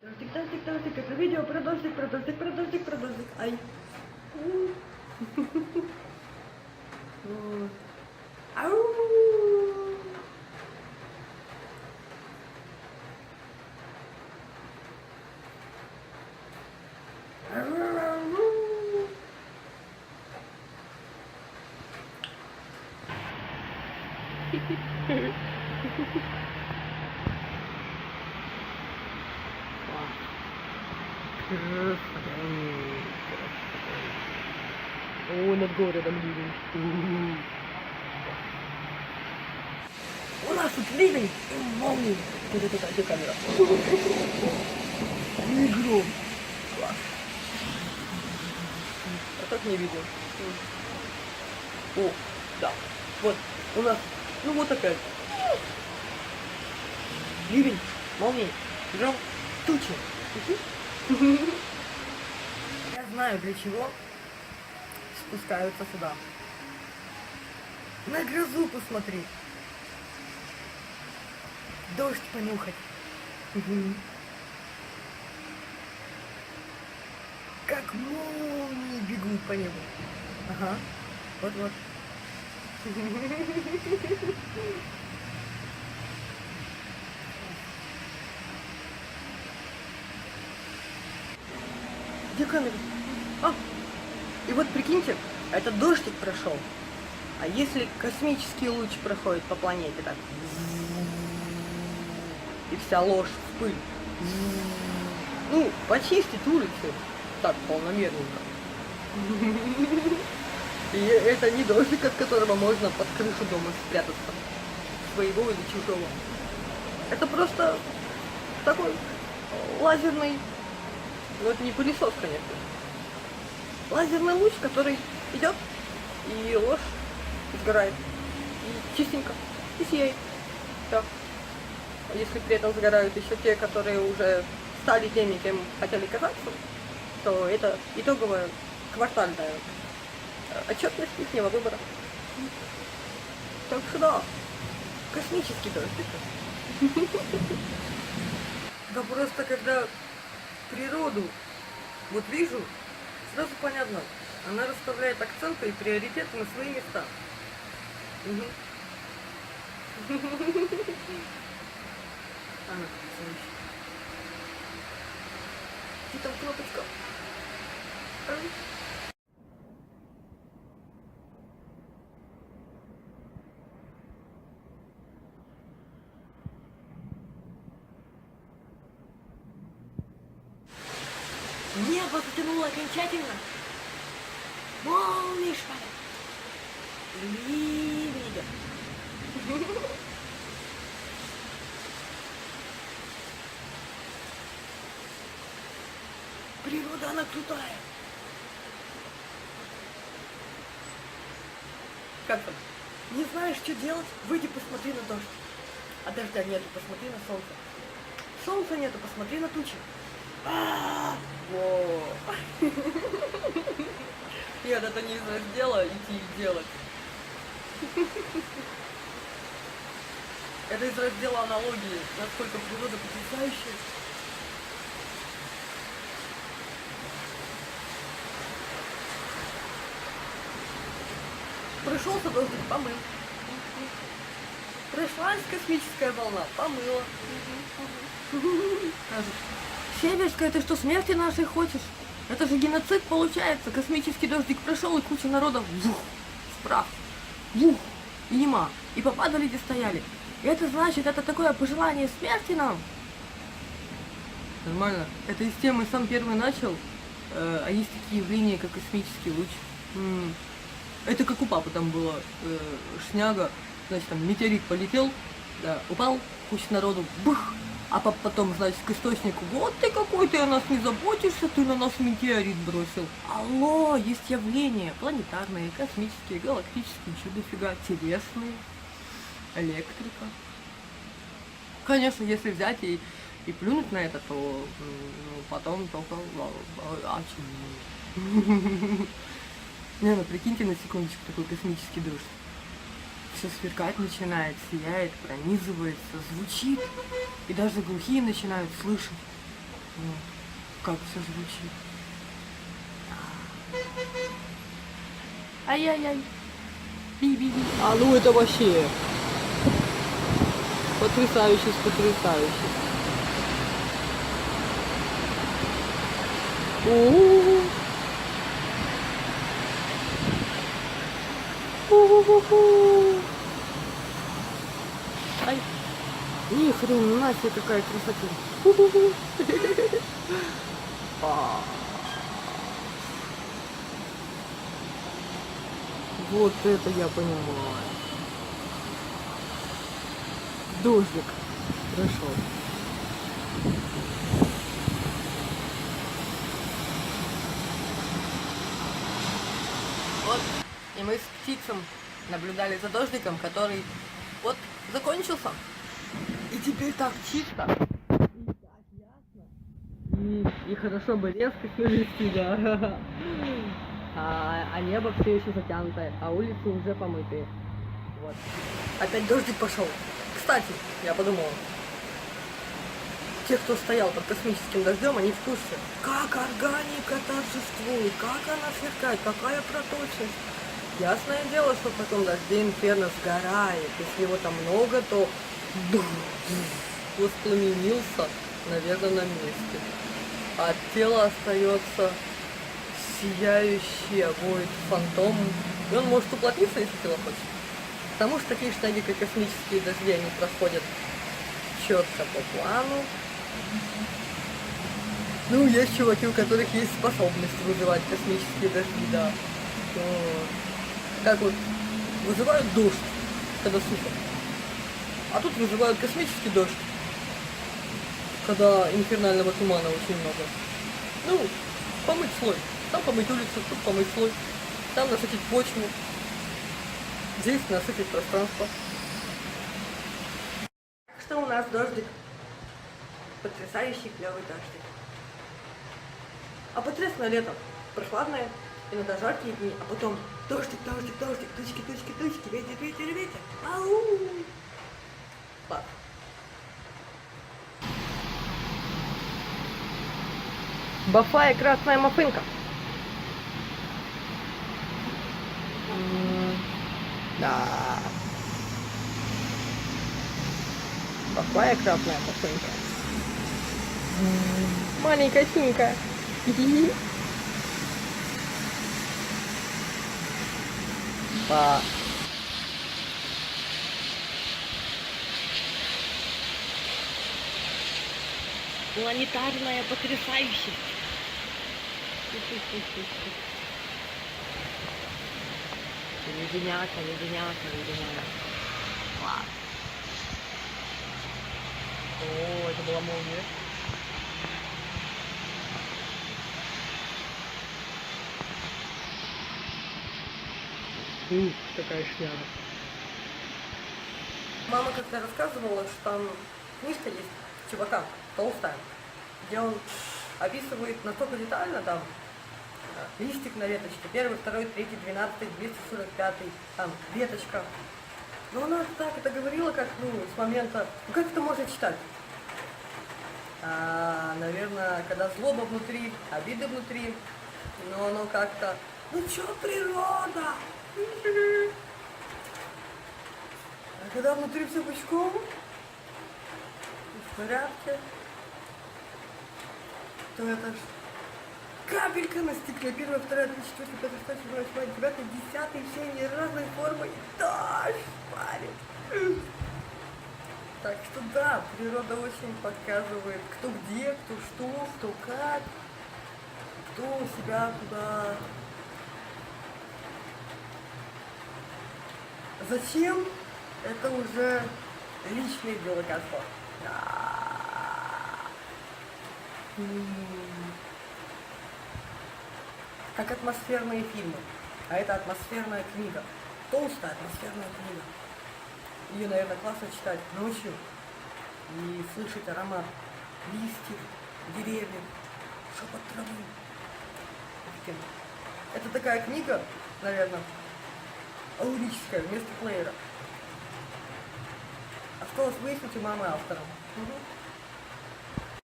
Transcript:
Дождик, дождик, дождик, это видео про дождик, про дождик, про дождик, про дождик. Ай. Вот. Ау. Ау. О, над городом ливень. У нас тут ливень и молнии. Где камера? И гром. Класс. А так не видно. О, да. Вот, у нас, ну вот опять. Ливень, молнии, гром, тучи. Я знаю, для чего спускаются сюда. На грозу посмотреть. Дождь понюхать. Как молнии бегут по небу. Ага. Вот-вот. Где камера? А! И вот прикиньте, этот дождик прошел. А если космический луч проходит по планете так, и вся ложь в пыль, ну, почистить улицу так полномерненько. И это не дождик, от которого можно под крышу дома спрятаться, своего или чужого. Это просто такой лазерный, ну это не пылесос, конечно, лазерный луч, который идет, и ложь сгорает, и чистенько, и сияет. Да. Если при этом сгорают еще те, которые уже стали теми, кем хотели казаться, то это итоговая квартальная отчетность ихнего выбора. Так что да, космический дождик. Да просто когда природу вот вижу, сразу понятно, она расставляет акценты и приоритеты на свои места. Она потрясающая. Где там кнопочка? Небо затянуло окончательно. Молнии шпалят. Ливень идет. Природа, она крутая. Как там? Не знаешь, что делать? Выйди, посмотри на дождь. А дождя нету, посмотри на солнце. Солнца нету, посмотри на тучи. Во. Нет, это не из раздела идти и делать. Это из раздела аналогии, насколько природа потрясающая. Пришелся дождик, помыл. Прошлась космическая волна, помыла. Северская, ты что, смерти нашей хочешь? Это же геноцид получается. Космический дождик прошел, и куча народов вправ, и нема. И попадали, где стояли. И это значит, это такое пожелание смерти нам. Нормально. Это из темы сам первый начал. А есть такие явления, как космический луч. Это как у папы там было. Шняга. Значит, там метеорит полетел, да, упал, куча народу, бух. А потом, значит, к источнику, вот ты какой, ты о нас не заботишься, ты на нас метеорит бросил. Алло, есть явления планетарные, космические, галактические, чё дофига, телесные, электрика. Конечно, если взять и плюнуть на это, то потом только Не, ну прикиньте на секундочку такой космический дождь. Все сверкать начинает, сияет, пронизывается, звучит. И даже глухие начинают слышать. Ну, как все звучит. Ай-яй-яй. Би-би-би. А ну это вообще потрясающе, потрясающе. У-у-у. У-у-у-у. Ай. Ни хрена себе какая красота. У-у-у. Вот это я понимаю. Дождик прошел. Вот, и мы с птицем наблюдали за дождиком, который вот закончился. И теперь так чисто. И так ясно. И хорошо бы резко навести, да. А небо все еще затянутое, а улицы уже помытые. Вот. Опять дождик пошел. Кстати, я подумала, те, кто стоял под космическим дождем, они в курсе, как органика торжествует, как она сверкает, какая проточность. Ясное дело, что в таком дожде инферно сгорает. Если его там много, то воспламенился, наверное, на месте. А тело остается сияющий, воет фантомом. И он может уплотниться, если тело хочет. Потому что такие шаги, как космические дожди, они проходят четко по плану. Ну, есть чуваки, у которых есть способность вызывать космические дожди, да. Как вот вызывают дождь, когда сухо. А тут вызывают космический дождь, когда инфернального тумана очень много. Ну, помыть слой. Там помыть улицу, тут помыть слой. Там насытить почву. Здесь насытить пространство. Что у нас дождик? Потрясающий клевый дождик. А потрясное лето. Прохладное, иногда жаркие дни, а потом дождик, дождик, дождик, тучки, тучки, тучки, ветер, ветер, ветер. Ау! Класс. Бафа и красная мафынка. Да. Бафа и красная мафынка. Маленькая синенькая. Па. Планетарная потрясающая. Леденяка, леденяка, леденяка. Класс. О, это была молния. Какая шляпа. Мама как-то рассказывала, что там книжка есть чувака, толстая, где он описывает настолько детально там листик на веточке, 1, 2, 3, 12, 245, там веточка. Но она так это говорила, как, с момента, как это можно читать? Наверное, когда злоба внутри, обида внутри, но оно как-то, чё природа? А когда внутри все пучком, в порядке, то это ж капелька на стекле. 1, 2, 3, 4, 5, 6, 7, 8, 9, 10, все они разной формы, и дождь парит. Так что да, природа очень показывает, кто где, кто что, кто как, кто себя куда. Зачем? Это уже личный дело каждого. Как атмосферные фильмы. А это атмосферная книга. Толстая атмосферная книга. Ее, наверное, классно читать ночью и слышать аромат листьев, деревьев, шепот травы. Это такая книга, наверное, аудическая, вместо плеера. Осталось выяснить у мамы автора. Угу.